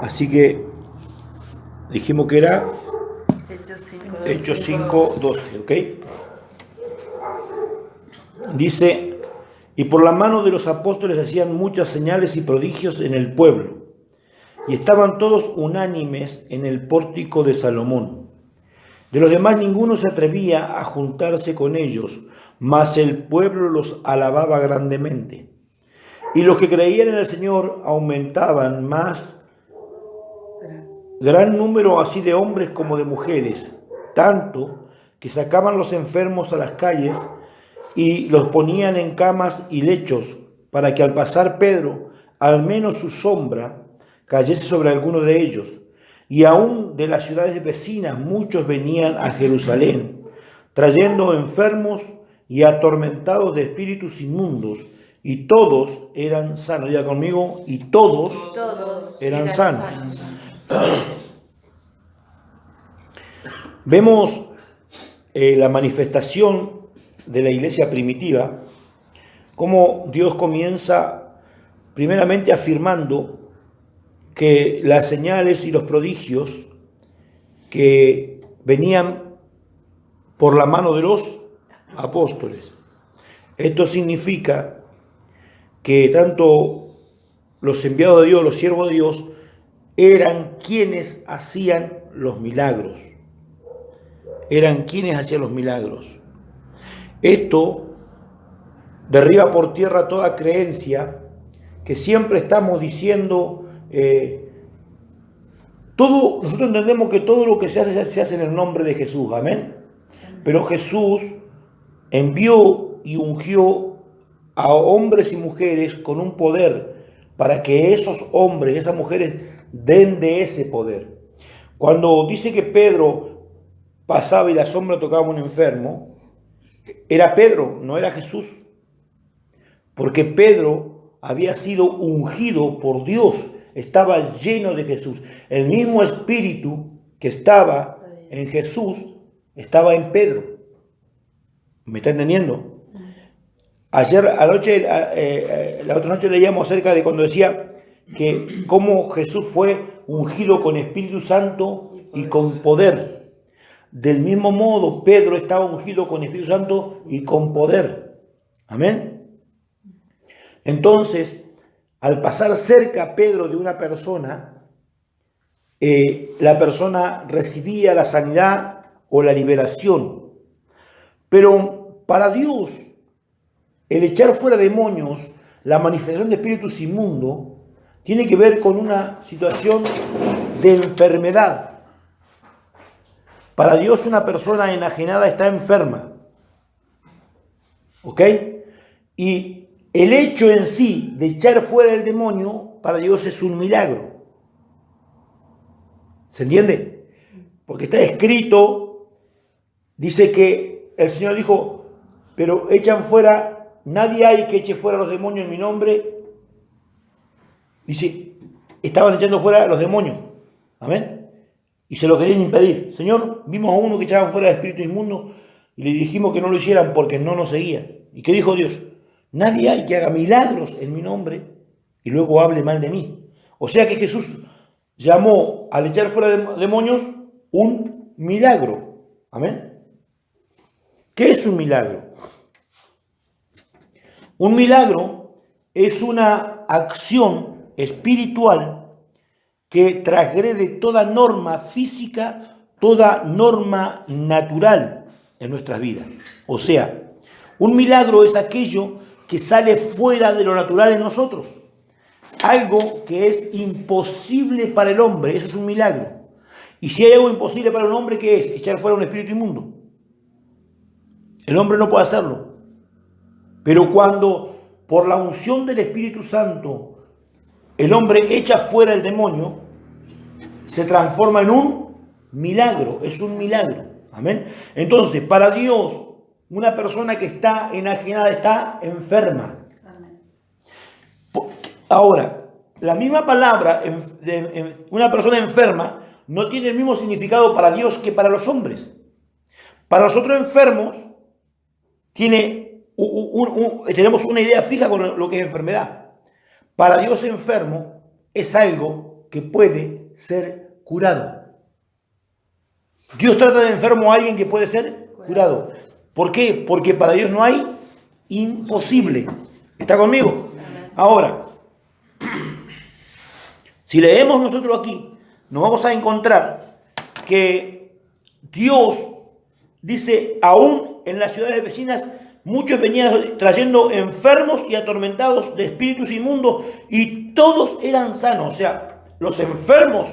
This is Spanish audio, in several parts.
Así que dijimos que era Hechos 5:12. Hechos 5:12, ¿ok? Dice, y por la mano de los apóstoles hacían muchas señales y prodigios en el pueblo, y estaban todos unánimes en el pórtico de Salomón. De los demás ninguno se atrevía a juntarse con ellos, mas el pueblo los alababa grandemente. Y los que creían en el Señor aumentaban más, gran número así de hombres como de mujeres, tanto que sacaban los enfermos a las calles y los ponían en camas y lechos, para que al pasar Pedro, al menos su sombra cayese sobre alguno de ellos. Y aún de las ciudades vecinas muchos venían a Jerusalén, trayendo enfermos y atormentados de espíritus inmundos, y todos eran sanos. Diga conmigo, y todos eran sanos. Vemos la manifestación de la iglesia primitiva, cómo Dios comienza primeramente afirmando que las señales y los prodigios que venían por la mano de los apóstoles. Esto significa que tanto los enviados de Dios, los siervos de Dios, eran quienes hacían los milagros. Eran quienes hacían los milagros. Esto derriba por tierra toda creencia que siempre estamos diciendo, nosotros entendemos que todo lo que se hace en el nombre de Jesús, amén. Pero Jesús envió y ungió a hombres y mujeres con un poder para que esos hombres, esas mujeres den de ese poder. Cuando dice que Pedro pasaba y la sombra tocaba a un enfermo, era Pedro, no era Jesús, porque Pedro había sido ungido por Dios, estaba lleno de Jesús. El mismo espíritu que estaba en Jesús estaba en Pedro. ¿Me está entendiendo? Ayer anoche, la otra noche leíamos acerca de cuando decía que cómo Jesús fue ungido con Espíritu Santo y con poder. Del mismo modo, Pedro estaba ungido con Espíritu Santo y con poder. Amén. Entonces, al pasar cerca Pedro de una persona, la persona recibía la sanidad o la liberación. Pero para Dios, el echar fuera demonios, la manifestación de espíritus inmundos, tiene que ver con una situación de enfermedad. Para Dios una persona enajenada está enferma. ¿Ok? Y el hecho en sí de echar fuera el demonio, para Dios es un milagro. ¿Se entiende? Porque está escrito, dice que el Señor dijo, pero echan fuera, nadie hay que eche fuera los demonios en mi nombre. Dice, estaban echando fuera los demonios. Amén. Y se lo querían impedir. Señor, vimos a uno que echaban fuera de espíritu inmundo y le dijimos que no lo hicieran porque no nos seguían. ¿Y qué dijo Dios? Nadie hay que haga milagros en mi nombre y luego hable mal de mí. O sea que Jesús llamó al echar fuera de demonios un milagro. Amén. ¿Qué es un milagro? Un milagro es una acción espiritual que transgrede toda norma física, toda norma natural en nuestras vidas. O sea, un milagro es aquello que sale fuera de lo natural en nosotros. Algo que es imposible para el hombre, eso es un milagro. Y si hay algo imposible para un hombre, ¿qué es? Echar fuera un espíritu inmundo. El hombre no puede hacerlo. Pero cuando por la unción del Espíritu Santo el hombre echa fuera el demonio, se transforma en un milagro, es un milagro. Amén. Entonces, para Dios, una persona que está enajenada está enferma. Amén. Ahora, la misma palabra, una persona enferma, no tiene el mismo significado para Dios que para los hombres. Para nosotros enfermos, tenemos una idea fija con lo que es enfermedad. Para Dios enfermo es algo que puede ser curado. Dios trata de enfermo a alguien que puede ser curado. ¿Por qué? Porque para Dios no hay imposible. ¿Está conmigo? Ahora, si leemos nosotros aquí, nos vamos a encontrar que Dios dice, aún en las ciudades vecinas, muchos venían trayendo enfermos y atormentados de espíritus inmundos y todos eran sanos. O sea, los enfermos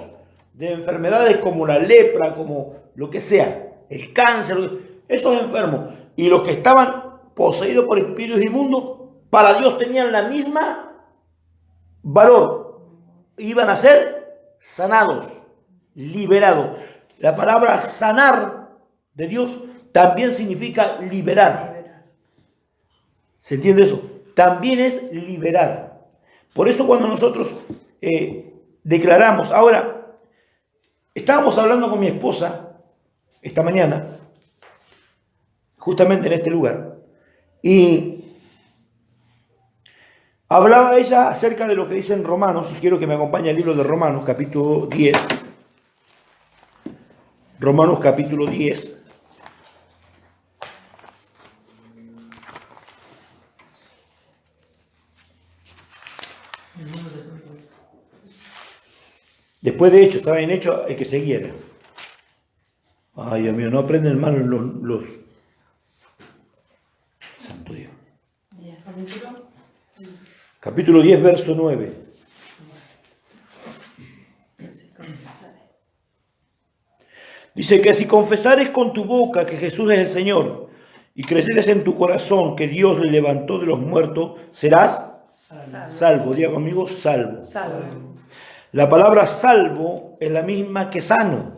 de enfermedades como la lepra, como lo que sea, el cáncer, esos enfermos y los que estaban poseídos por espíritus inmundos, para Dios tenían la misma valor. Iban a ser sanados, liberados. La palabra sanar de Dios también significa liberar. ¿Se entiende eso? También es liberar. Por eso cuando nosotros declaramos, ahora, estábamos hablando con mi esposa esta mañana, justamente en este lugar, y hablaba ella acerca de lo que dice en Romanos, y quiero que me acompañe al libro de Romanos, capítulo 10. Romanos, capítulo 10. Después de Hechos, estaba en Hechos el que siguiera. Ay, Dios mío, no aprenden mal los... Santo Dios. Capítulo 10, verso 9. Dice que si confesares con tu boca que Jesús es el Señor y creyeres en tu corazón que Dios le levantó de los muertos, serás salvo. Diga conmigo, salvo. La palabra salvo es la misma que sano.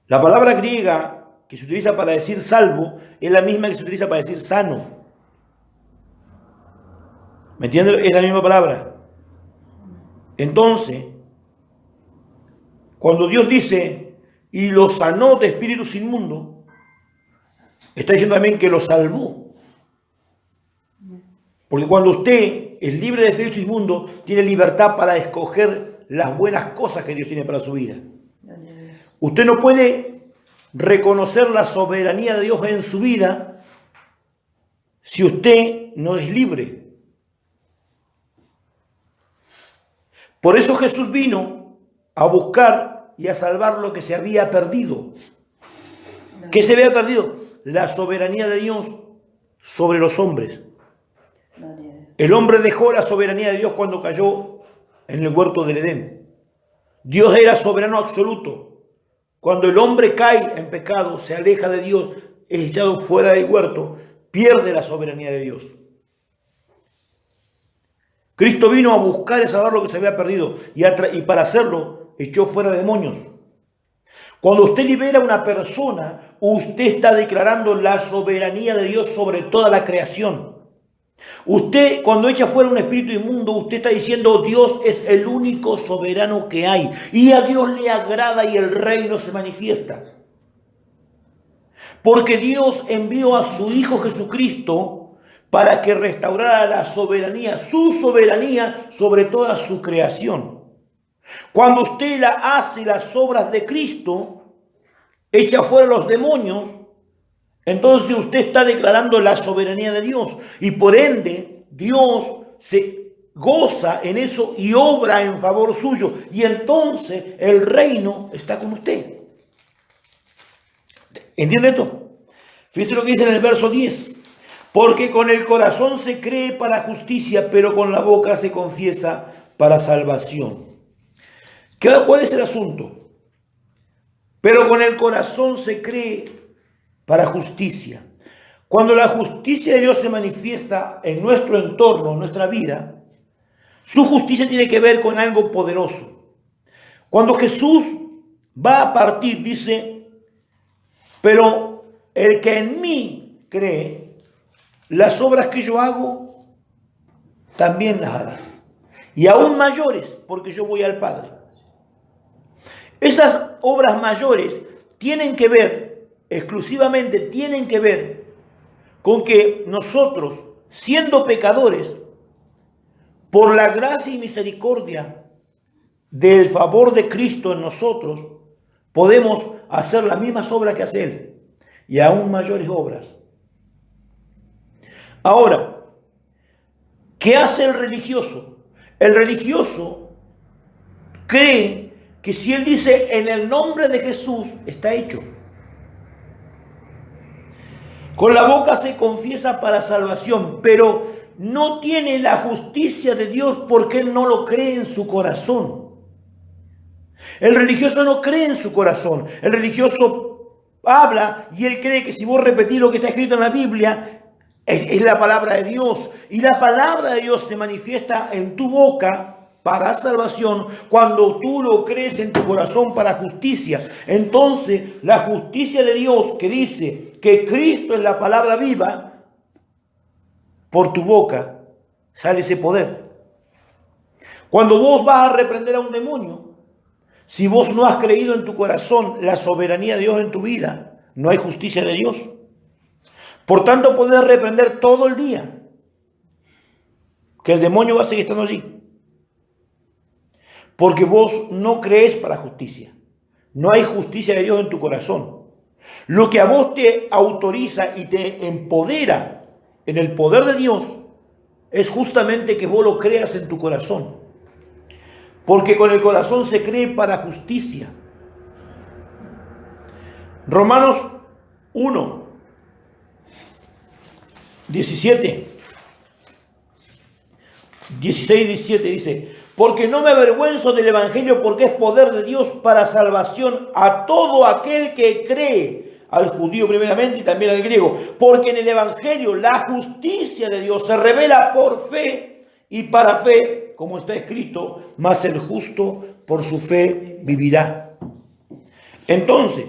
La palabra griega que se utiliza para decir salvo es la misma que se utiliza para decir sano. ¿Me entiendes? Es la misma palabra. Entonces, cuando Dios dice, y lo sanó de espíritus inmundos, está diciendo también que lo salvó. Porque cuando usted es libre de espíritus inmundos, tiene libertad para escoger las buenas cosas que Dios tiene para su vida. Usted no puede reconocer la soberanía de Dios en su vida si usted no es libre. Por eso Jesús vino a buscar y a salvar lo que se había perdido. ¿Qué se había perdido? La soberanía de Dios sobre los hombres. El hombre dejó la soberanía de Dios cuando cayó en el huerto del Edén. Dios era soberano absoluto. Cuando el hombre cae en pecado, se aleja de Dios, es echado fuera del huerto, pierde la soberanía de Dios. Cristo vino a buscar y salvar lo que se había perdido y para hacerlo echó fuera demonios. Cuando usted libera a una persona, usted está declarando la soberanía de Dios sobre toda la creación. Usted, cuando echa fuera un espíritu inmundo, usted está diciendo Dios es el único soberano que hay. Y a Dios le agrada y el reino se manifiesta. Porque Dios envió a su Hijo Jesucristo para que restaurara la soberanía, su soberanía sobre toda su creación. Cuando usted hace las obras de Cristo, echa fuera los demonios, entonces usted está declarando la soberanía de Dios y por ende Dios se goza en eso y obra en favor suyo y entonces el reino está con usted. ¿Entiende esto? Fíjese lo que dice en el verso 10. Porque con el corazón se cree para justicia, pero con la boca se confiesa para salvación. ¿Cuál es el asunto? Pero con el corazón se cree para justicia. Cuando la justicia de Dios se manifiesta en nuestro entorno, en nuestra vida, su justicia tiene que ver con algo poderoso. Cuando Jesús va a partir, dice, pero el que en mí cree, las obras que yo hago, también las harás. Y aún mayores, porque yo voy al Padre. Esas obras mayores tienen que ver, exclusivamente tienen que ver con que nosotros, siendo pecadores, por la gracia y misericordia del favor de Cristo en nosotros, podemos hacer las mismas obras que hace Él y aún mayores obras. Ahora, ¿qué hace el religioso? El religioso cree que si él dice en el nombre de Jesús, está hecho. Con la boca se confiesa para salvación, pero no tiene la justicia de Dios porque él no lo cree en su corazón. El religioso no cree en su corazón. El religioso habla y él cree que si vos repetís lo que está escrito en la Biblia, es la palabra de Dios. Y la palabra de Dios se manifiesta en tu boca para salvación cuando tú lo crees en tu corazón para justicia. Entonces, la justicia de Dios que dice que Cristo es la palabra viva, por tu boca sale ese poder. Cuando vos vas a reprender a un demonio, si vos no has creído en tu corazón la soberanía de Dios en tu vida, no hay justicia de Dios. Por tanto, podés reprender todo el día, que el demonio va a seguir estando allí. Porque vos no crees para justicia. No hay justicia de Dios en tu corazón. Lo que a vos te autoriza y te empodera en el poder de Dios es justamente que vos lo creas en tu corazón. Porque con el corazón se cree para justicia. Romanos 1, 17, 16 y 17 dice: porque no me avergüenzo del evangelio, porque es poder de Dios para salvación a todo aquel que cree, al judío primeramente y también al griego. Porque en el evangelio la justicia de Dios se revela por fe y para fe, como está escrito, mas el justo por su fe vivirá. Entonces,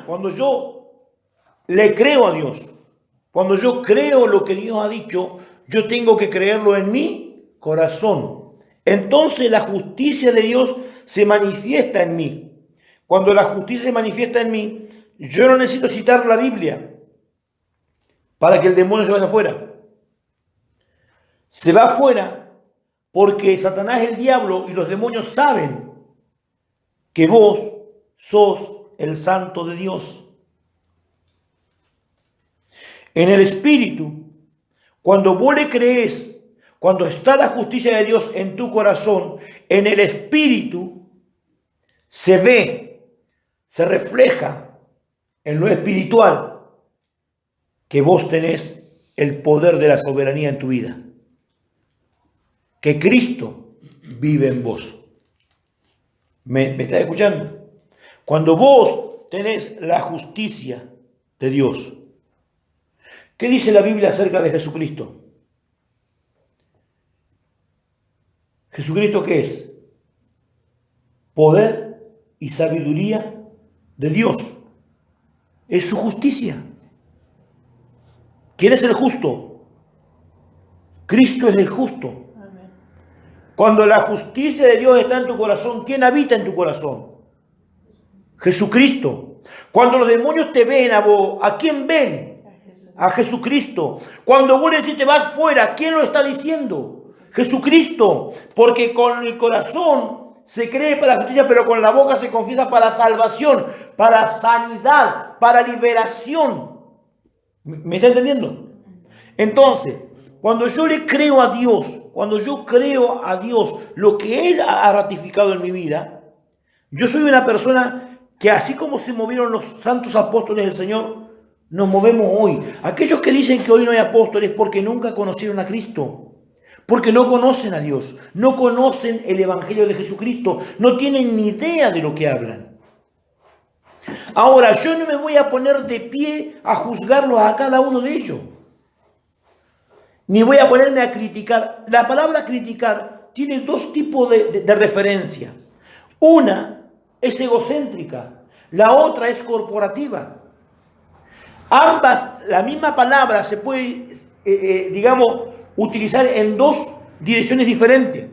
cuando yo le creo a Dios, cuando yo creo lo que Dios ha dicho, yo tengo que creerlo en mi corazón. Entonces la justicia de Dios se manifiesta en mí. Cuando la justicia se manifiesta en mí, yo no necesito citar la Biblia para que el demonio se vaya afuera. Se va afuera porque Satanás, el diablo y los demonios saben que vos sos el santo de Dios. En el Espíritu, cuando vos le crees, cuando está la justicia de Dios en tu corazón, en el Espíritu se ve, se refleja en lo espiritual que vos tenés el poder de la soberanía en tu vida. Que Cristo vive en vos. ¿Me estás escuchando? Cuando vos tenés la justicia de Dios. ¿Qué dice la Biblia acerca de Jesucristo? ¿Jesucristo qué es? Poder y sabiduría de Dios. Es su justicia. ¿Quién es el justo? Cristo es el justo. Amén. Cuando la justicia de Dios está en tu corazón, ¿quién habita en tu corazón? Jesucristo. Cuando los demonios te ven a vos, ¿a quién ven? A Jesucristo. Cuando vos le decís te vas fuera, ¿quién lo está diciendo? Jesucristo, porque con el corazón se cree para la justicia, pero con la boca se confiesa para salvación, para sanidad, para liberación. ¿Me está entendiendo? Entonces, cuando yo le creo a Dios, cuando yo creo a Dios lo que Él ha ratificado en mi vida, yo soy una persona que así como se movieron los santos apóstoles del Señor, nos movemos hoy. Aquellos que dicen que hoy no hay apóstoles porque nunca conocieron a Cristo. Porque no conocen a Dios, no conocen el Evangelio de Jesucristo, no tienen ni idea de lo que hablan. Ahora, yo no me voy a poner de pie a juzgarlos a cada uno de ellos. Ni voy a ponerme a criticar. La palabra criticar tiene dos tipos de referencia. Una es egocéntrica, la otra es corporativa. Ambas, la misma palabra se puede, utilizar en dos direcciones diferentes.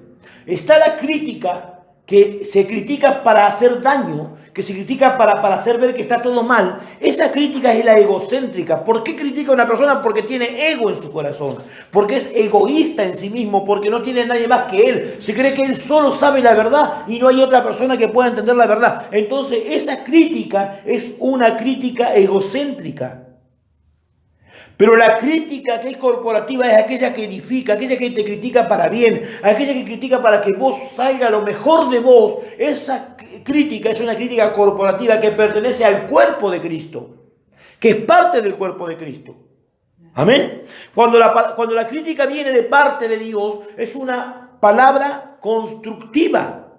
Está la crítica, que se critica para hacer daño, que se critica para hacer ver que está todo mal, esa crítica es la egocéntrica. ¿Por qué critica a una persona? Porque tiene ego en su corazón, porque es egoísta en sí mismo, porque no tiene nadie más que él, se cree que él solo sabe la verdad y no hay otra persona que pueda entender la verdad. Entonces esa crítica es una crítica egocéntrica. Pero la crítica que es corporativa es aquella que edifica, aquella que te critica para bien, aquella que critica para que vos salga lo mejor de vos. Esa crítica es una crítica corporativa que pertenece al cuerpo de Cristo, que es parte del cuerpo de Cristo. Amén. Cuando la crítica viene de parte de Dios, es una palabra constructiva.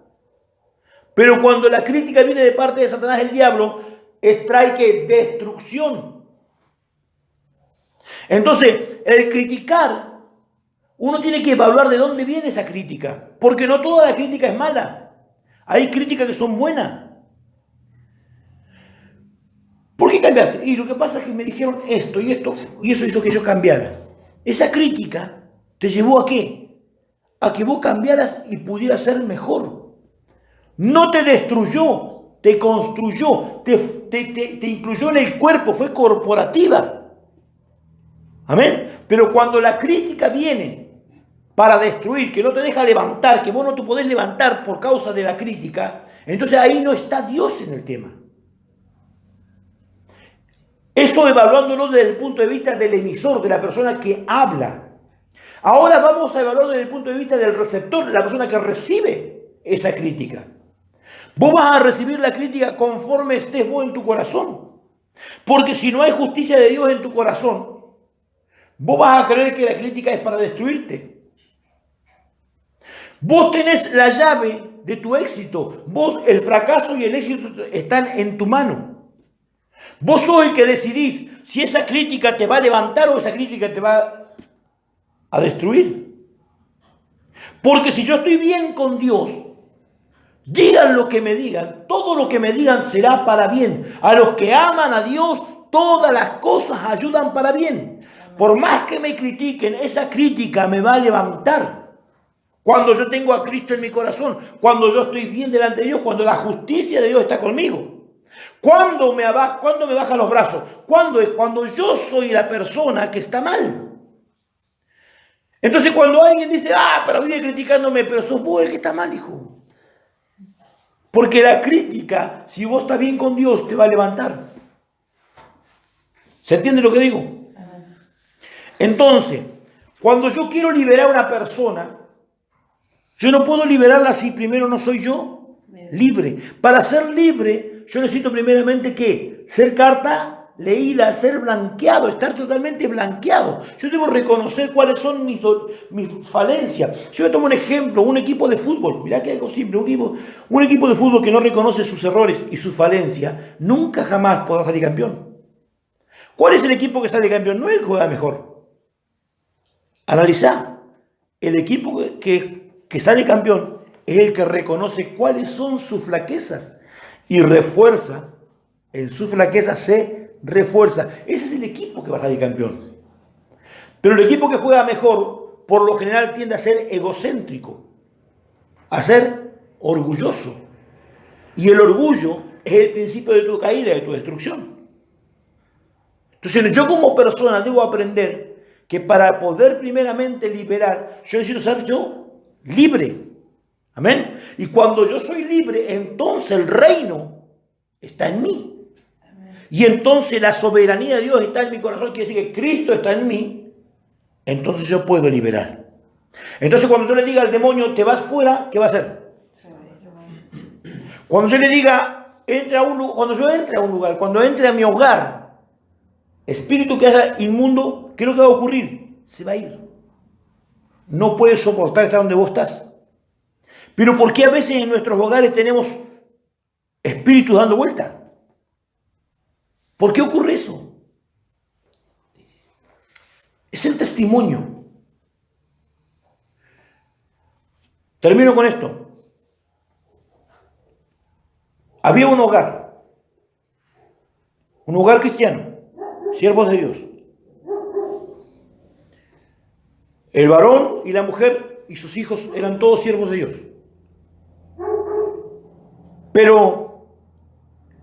Pero cuando la crítica viene de parte de Satanás, el diablo, trae que destrucción. Entonces, el criticar, uno tiene que evaluar de dónde viene esa crítica, porque no toda la crítica es mala. Hay críticas que son buenas. ¿Por qué cambiaste? Y lo que pasa es que me dijeron esto y esto, y eso hizo que yo cambiara. Esa crítica te llevó ¿a qué? A que vos cambiaras y pudieras ser mejor. No te destruyó, te construyó, te incluyó en el cuerpo, fue corporativa. Amén. Pero cuando la crítica viene para destruir, que no te deja levantar, que vos no te podés levantar por causa de la crítica, entonces ahí no está Dios en el tema. Eso evaluándolo desde el punto de vista del emisor, de la persona que habla. Ahora vamos a evaluarlo desde el punto de vista del receptor, de la persona que recibe esa crítica. Vos vas a recibir la crítica conforme estés vos en tu corazón. Porque si no hay justicia de Dios en tu corazón, vos vas a creer que la crítica es para destruirte. Vos tenés la llave de tu éxito. Vos, el fracaso y el éxito están en tu mano. Vos sos el que decidís si esa crítica te va a levantar o esa crítica te va a destruir. Porque si yo estoy bien con Dios, digan lo que me digan, todo lo que me digan será para bien. A los que aman a Dios, todas las cosas ayudan para bien. Por más que me critiquen, esa crítica me va a levantar. Cuando yo tengo a Cristo en mi corazón, cuando yo estoy bien delante de Dios, cuando la justicia de Dios está conmigo. ¿Cuándo me bajan los brazos? ¿Cuándo es? Cuando yo soy la persona que está mal. Entonces cuando alguien dice, pero vive criticándome, pero sos vos el que está mal, hijo. Porque la crítica, si vos estás bien con Dios, te va a levantar. ¿Se entiende lo que digo? Entonces, cuando yo quiero liberar a una persona, yo no puedo liberarla si primero no soy yo libre. Para ser libre, yo necesito primeramente ¿qué? Ser carta leída, ser blanqueado, estar totalmente blanqueado. Yo debo reconocer cuáles son mis falencias. Yo tomo un ejemplo, un equipo de fútbol. Mirá que algo simple, un equipo de fútbol que no reconoce sus errores y sus falencias, nunca jamás podrá salir campeón. ¿Cuál es el equipo que sale campeón? No es el que juega mejor. Analizá, el equipo que sale campeón es el que reconoce cuáles son sus flaquezas y refuerza, en sus flaquezas se refuerza. Ese es el equipo que va a salir campeón. Pero el equipo que juega mejor, por lo general tiende a ser egocéntrico, a ser orgulloso. Y el orgullo es el principio de tu caída, de tu destrucción. Entonces yo como persona debo aprender que para poder primeramente liberar, yo necesito ser yo libre. Amén. Y cuando yo soy libre, entonces el reino está en mí. Y entonces la soberanía de Dios está en mi corazón, quiere decir que Cristo está en mí, entonces yo puedo liberar. Entonces cuando yo le diga al demonio, te vas fuera, ¿qué va a hacer? Cuando yo le diga, cuando yo entre a un lugar, cuando entre a mi hogar, espíritu que haya inmundo, ¿qué es lo que va a ocurrir? Se va a ir. No puede soportar estar donde vos estás. Pero ¿por qué a veces en nuestros hogares tenemos espíritus dando vuelta? ¿Por qué ocurre eso? Es el testimonio. Termino con esto. Había un hogar cristiano, siervos de Dios. El varón y la mujer y sus hijos eran todos siervos de Dios. Pero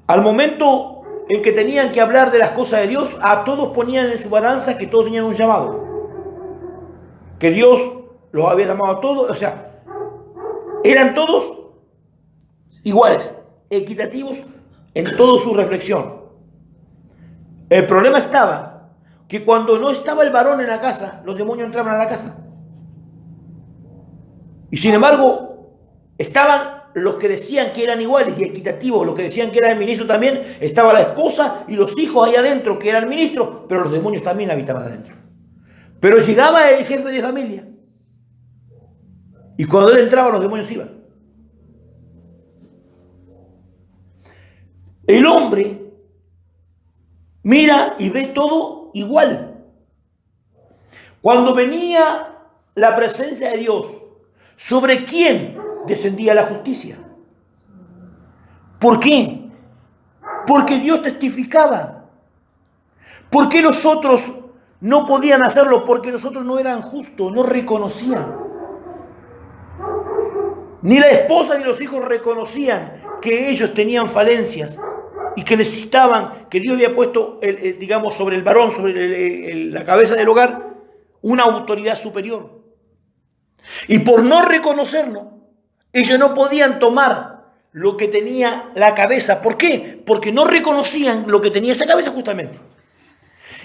Al momento en que tenían que hablar de las cosas de Dios, a todos ponían en su balanza que todos tenían un llamado. Que Dios los había llamado a todos, o sea, eran todos iguales, equitativos en toda su reflexión. El problema estaba que cuando no estaba el varón en la casa, los demonios entraban a la casa. Y sin embargo, estaban los que decían que eran iguales y equitativos, los que decían que eran ministros también, estaba la esposa y los hijos ahí adentro que eran ministros, pero los demonios también habitaban adentro. Pero llegaba el jefe de familia y cuando él entraba los demonios iban. El hombre mira y ve todo igual. Cuando venía la presencia de Dios, ¿sobre quién descendía la justicia? ¿Por qué? Porque Dios testificaba. ¿Por qué los otros no podían hacerlo? Porque los otros no eran justos, no reconocían. Ni la esposa ni los hijos reconocían que ellos tenían falencias y que necesitaban, que Dios había puesto, digamos, sobre el varón, sobre la cabeza del hogar, una autoridad superior. Y por no reconocerlo, ellos no podían tomar lo que tenía la cabeza. ¿Por qué? Porque no reconocían lo que tenía esa cabeza justamente.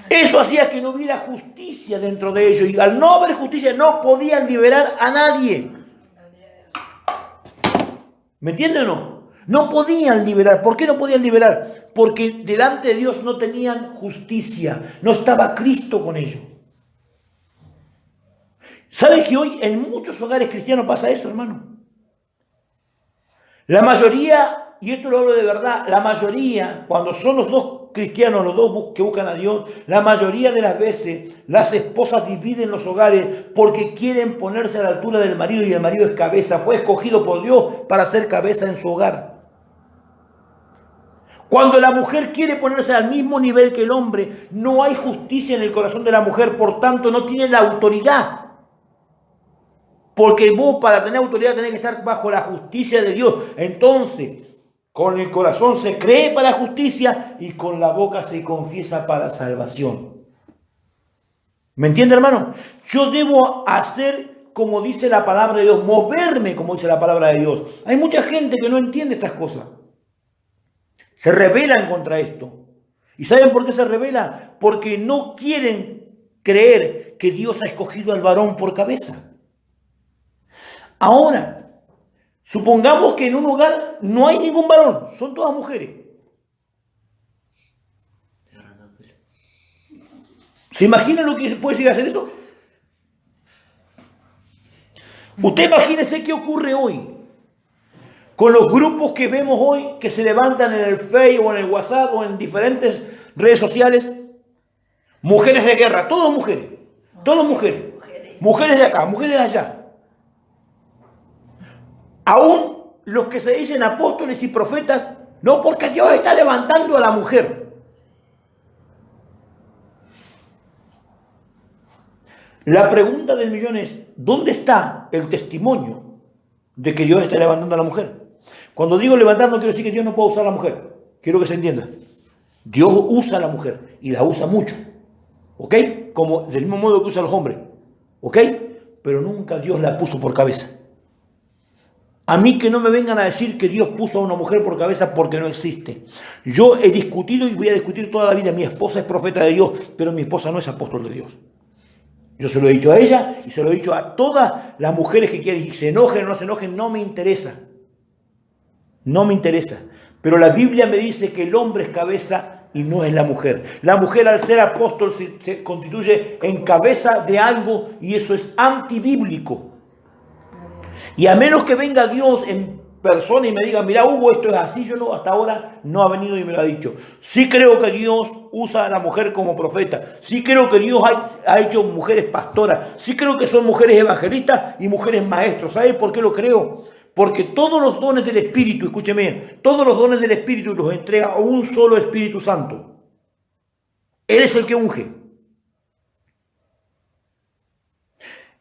Eso hacía que no hubiera justicia dentro de ellos. Y al no haber justicia, no podían liberar a nadie. ¿Me entienden o no? No podían liberar. ¿Por qué no podían liberar? Porque delante de Dios no tenían justicia. No estaba Cristo con ellos. ¿Sabe que hoy en muchos hogares cristianos pasa eso, hermano? La mayoría, y esto lo hablo de verdad, la mayoría, cuando son los dos cristianos, los dos que buscan a Dios, la mayoría de las veces las esposas dividen los hogares porque quieren ponerse a la altura del marido y el marido es cabeza. Fue escogido por Dios para ser cabeza en su hogar. Cuando la mujer quiere ponerse al mismo nivel que el hombre, no hay justicia en el corazón de la mujer, por tanto no tiene la autoridad. Porque vos para tener autoridad tenés que estar bajo la justicia de Dios. Entonces, con el corazón se cree para justicia y con la boca se confiesa para salvación. ¿Me entiende, hermano? Yo debo hacer como dice la palabra de Dios, moverme como dice la palabra de Dios. Hay mucha gente que no entiende estas cosas. Se rebelan contra esto. ¿Y saben por qué se rebelan? Porque no quieren creer que Dios ha escogido al varón por cabeza. Ahora, supongamos que en un hogar no hay ningún varón, son todas mujeres. ¿Se imaginan lo que puede llegar a ser eso? Usted imagínese qué ocurre hoy con los grupos que vemos hoy que se levantan en el Facebook o en el WhatsApp o en diferentes redes sociales. Mujeres de guerra, todas mujeres, mujeres de acá, mujeres de allá. Aún los que se dicen apóstoles y profetas, no, porque Dios está levantando a la mujer. La pregunta del millón es, ¿dónde está el testimonio de que Dios está levantando a la mujer? Cuando digo levantar no quiero decir que Dios no pueda usar a la mujer. Quiero que se entienda. Dios usa a la mujer y la usa mucho. ¿Ok? Como del mismo modo que usa a los hombres. ¿Ok? Pero nunca Dios la puso por cabeza. A mí que no me vengan a decir que Dios puso a una mujer por cabeza porque no existe. Yo he discutido y voy a discutir toda la vida. Mi esposa es profeta de Dios, pero mi esposa no es apóstol de Dios. Yo se lo he dicho a ella y se lo he dicho a todas las mujeres que quieren. Y se enojen o no se enojen, no me interesa. No me interesa. Pero la Biblia me dice que el hombre es cabeza y no es la mujer. La mujer al ser apóstol se constituye en cabeza de algo y eso es antibíblico. Y a menos que venga Dios en persona y me diga, mira Hugo, esto es así, yo no, hasta ahora no ha venido y me lo ha dicho. Sí creo que Dios usa a la mujer como profeta. Sí creo que Dios ha hecho mujeres pastoras. Sí creo que son mujeres evangelistas y mujeres maestros. ¿Sabe por qué lo creo? Porque todos los dones del Espíritu, escúcheme, todos los dones del Espíritu los entrega a un solo Espíritu Santo. Él es el que unge.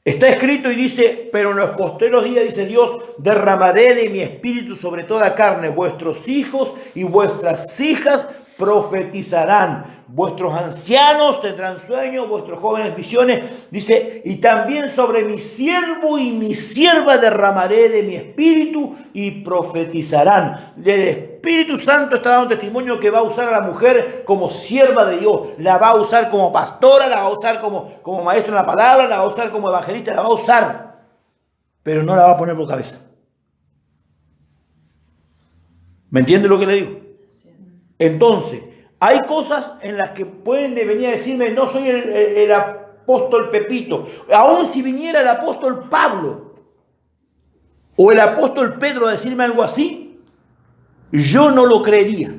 Está escrito y dice, pero en los postreros días, dice Dios, derramaré de mi espíritu sobre toda carne. Vuestros hijos y vuestras hijas profetizarán. Vuestros ancianos tendrán sueños, vuestros jóvenes visiones. Dice, y también sobre mi siervo y mi sierva derramaré de mi espíritu y profetizarán. El Espíritu Santo está dando testimonio que va a usar a la mujer como sierva de Dios. La va a usar como pastora, la va a usar como maestro en la palabra, la va a usar como evangelista, la va a usar. Pero no la va a poner por cabeza. ¿Me entiende lo que le digo? Entonces, hay cosas en las que pueden venir a decirme, no soy el apóstol Pepito. Aún si viniera el apóstol Pablo o el apóstol Pedro a decirme algo así, yo no lo creería.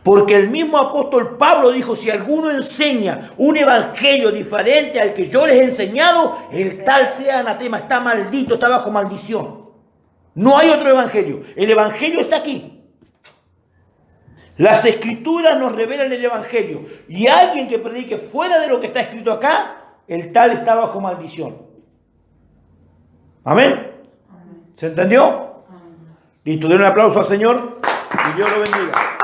Porque el mismo apóstol Pablo dijo, si alguno enseña un evangelio diferente al que yo les he enseñado, el tal sea anatema, está maldito, está bajo maldición. No hay otro evangelio. El evangelio está aquí. Las escrituras nos revelan el evangelio. Y alguien que predique fuera de lo que está escrito acá, el tal está bajo maldición. ¿Amén? ¿Se entendió? Listo, den un aplauso al Señor y Dios lo bendiga.